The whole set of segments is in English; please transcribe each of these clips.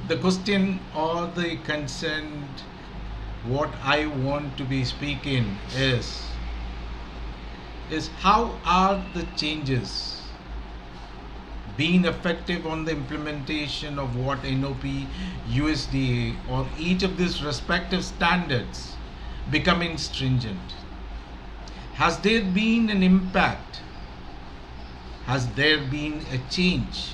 The question or the concern, what I want to be speaking is how are the changes being effective on the implementation of what NOP, USDA, or each of these respective standards becoming stringent? Has there been an impact? Has there been a change?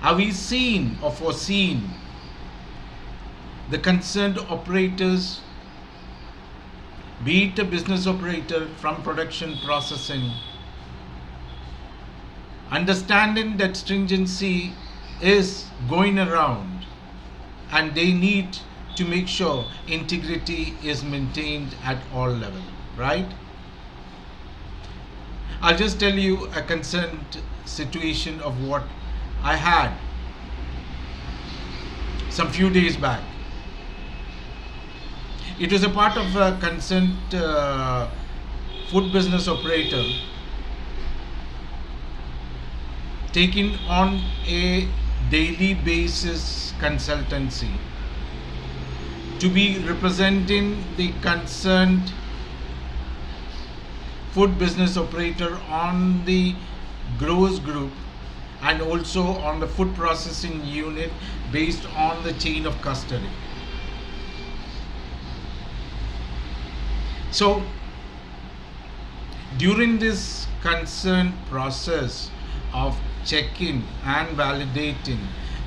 Have we seen or foreseen the concerned operators, be it a business operator from production processing, understanding that stringency is going around and they need to make sure integrity is maintained at all levels, right? I'll just tell you a concerned situation of what I had some few days back. It was a part of a concerned food business operator taking on a daily basis consultancy to be representing the concerned food business operator on the growers group and also on the food processing unit based on the chain of custody. So during this concerned process of checking and validating,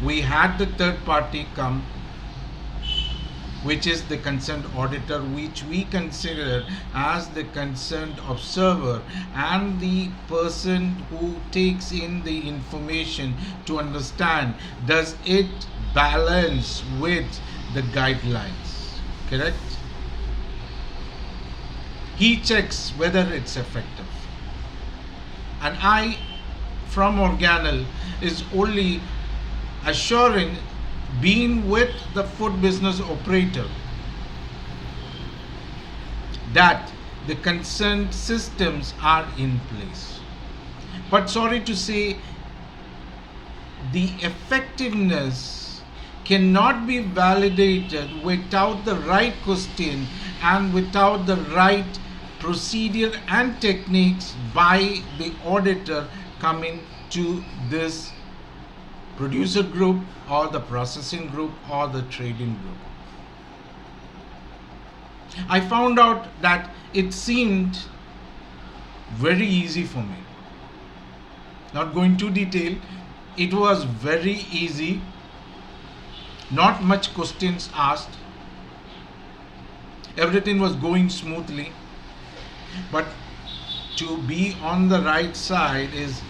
we had the third party come, which is the concerned auditor, which we consider as the concerned observer and the person who takes in the information to understand does it balance with the guidelines, correct? He checks whether it's effective. And I, from Organelle, is only assuring, being with the food business operator, that the concerned systems are in place. But sorry to say, the effectiveness cannot be validated without the right question and without the right procedure and techniques by the auditor coming to this producer group or the processing group or the trading group. I found out that it seemed very easy for me. Not going too detailed, it was very easy, not much questions asked, everything was going smoothly. But to be on the right side is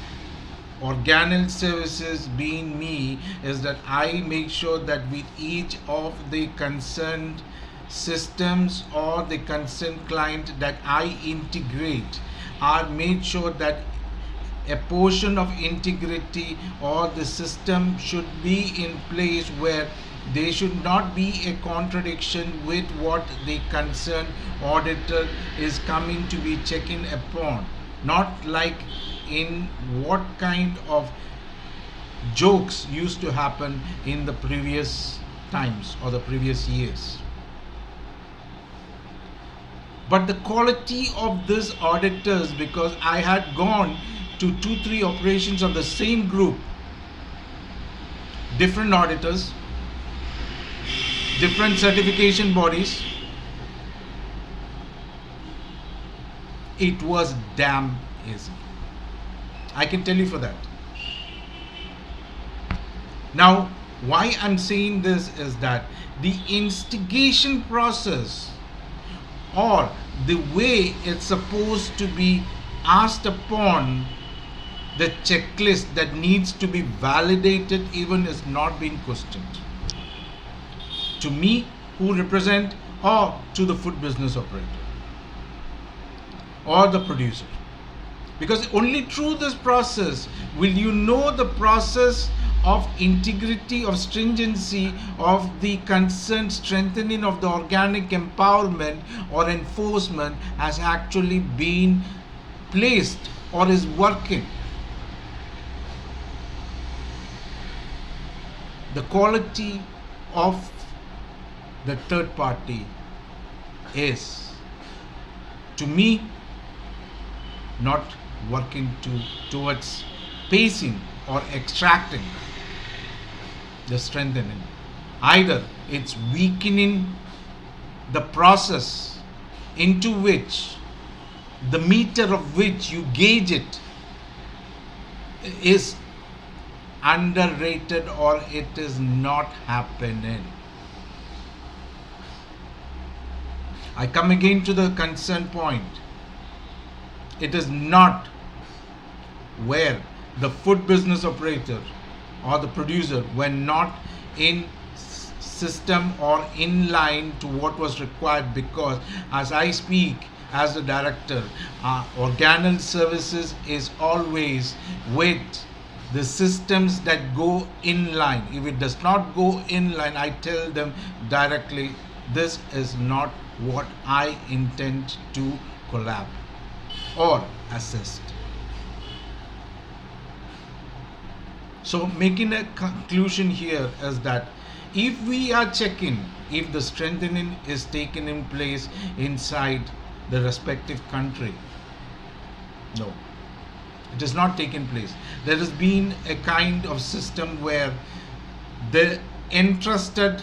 Organelle Services, being me, is that I make sure that with each of the concerned systems or the concerned client that I integrate, I made sure that a portion of integrity or the system should be in place where there should not be a contradiction with what the concerned auditor is coming to be checking upon. Not like in what kind of jokes used to happen in the previous times or the previous years. But the quality of these auditors, because I had gone to 2-3 operations of the same group, different auditors, different certification bodies, it was damn easy. I can tell you for that. Now, why I'm saying this is that the instigation process or the way it's supposed to be asked upon, the checklist that needs to be validated even is not being questioned. To me, who represent, or to the food business operator or the producer. Because only through this process will you know the process of integrity, of stringency, of the concerned strengthening of the organic empowerment or enforcement has actually been placed or is working. the quality of the third party is, to me, not working towards pacing or extracting the strengthening. Either it's weakening the process into which the meter of which you gauge it is underrated, or it is not happening. I come again to the concern point. It is not where the food business operator or the producer were not in system or in line to what was required, because as I speak as the director, Organelle Services is always with the systems that go in line. If it does not go in line, I tell them directly, this is not what I intend to collab or assist. So making a conclusion here is that if we are checking if the strengthening is taken in place inside the respective country, no, it is not taken place. There has been a kind of system where the entrusted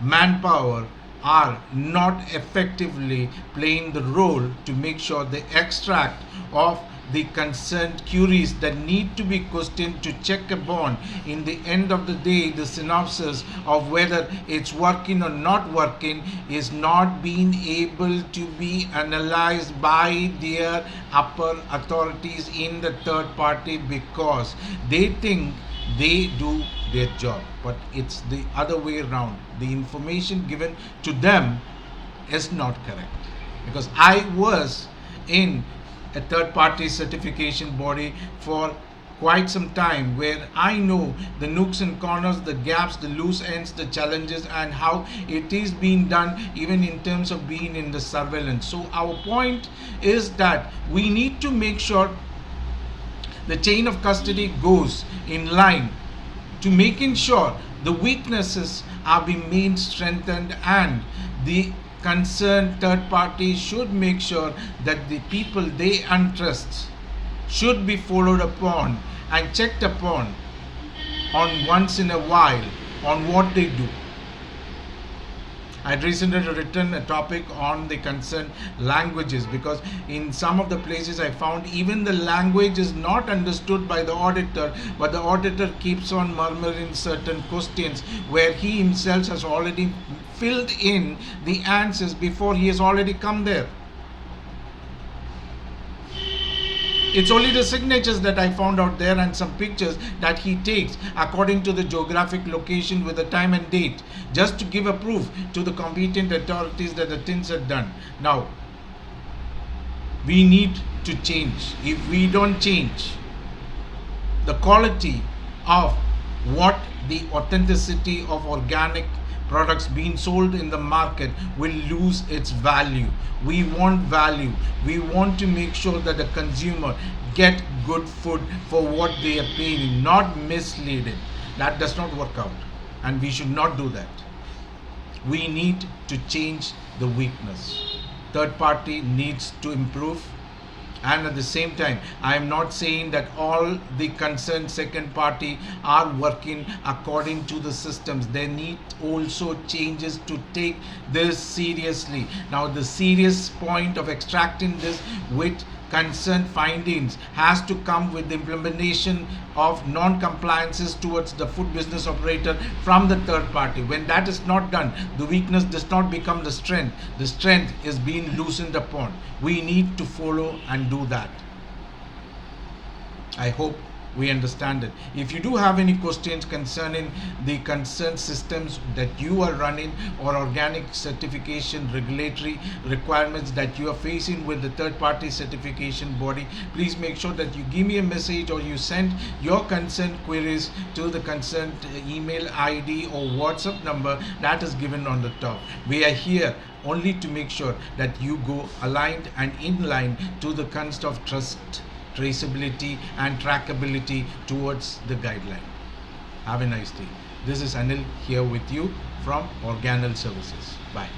manpower are not effectively playing the role to make sure the extract of the concerned queries that need to be questioned to check upon in the end of the day the synopsis of whether it's working or not working is not being able to be analyzed by their upper authorities in the third party, because they think they do their job, but it's the other way around. The information given to them is not correct, because I was in a third party certification body for quite some time, where I know the nooks and corners, the gaps, the loose ends, the challenges, and how it is being done even in terms of being in the surveillance. So our point is that we need to make sure the chain of custody goes in line to making sure the weaknesses are being made strengthened, and the concerned third party should make sure that the people they entrust should be followed upon and checked upon on once in a while on what they do. I had recently written a topic on the concerned languages, because in some of the places I found even the language is not understood by the auditor, but the auditor keeps on murmuring certain questions where he himself has already filled in the answers before he has already come there. It's only the signatures that I found out there and some pictures that he takes according to the geographic location with the time and date, just to give a proof to the competent authorities that the things are done. Now, we need to change. If we don't change, the quality of what the authenticity of organic products being sold in the market will lose its value. We want value. We want to make sure that the consumer get good food for what they are paying, not misleading. That does not work out, and we should not do that. We need to change the weakness. Third party needs to improve. And at the same time, I am not saying that all the concerned second party are working according to the systems. They need also changes to take this seriously. Now, the serious point of extracting this with concerned findings has to come with the implementation of non-compliances towards the food business operator from the third party. When that is not done, the weakness does not become the strength. The strength is being loosened upon. We need to follow and do that. I hope we understand it. If you do have any questions concerning the concerned systems that you are running or organic certification regulatory requirements that you are facing with the third party certification body, please make sure that you give me a message or you send your concerned queries to the concerned email ID or WhatsApp number that is given on the top. We are here only to make sure that you go aligned and in line to the concept of trust, traceability and trackability towards the guideline. Have a nice day. This is Anil here with you from Organelle Services. Bye.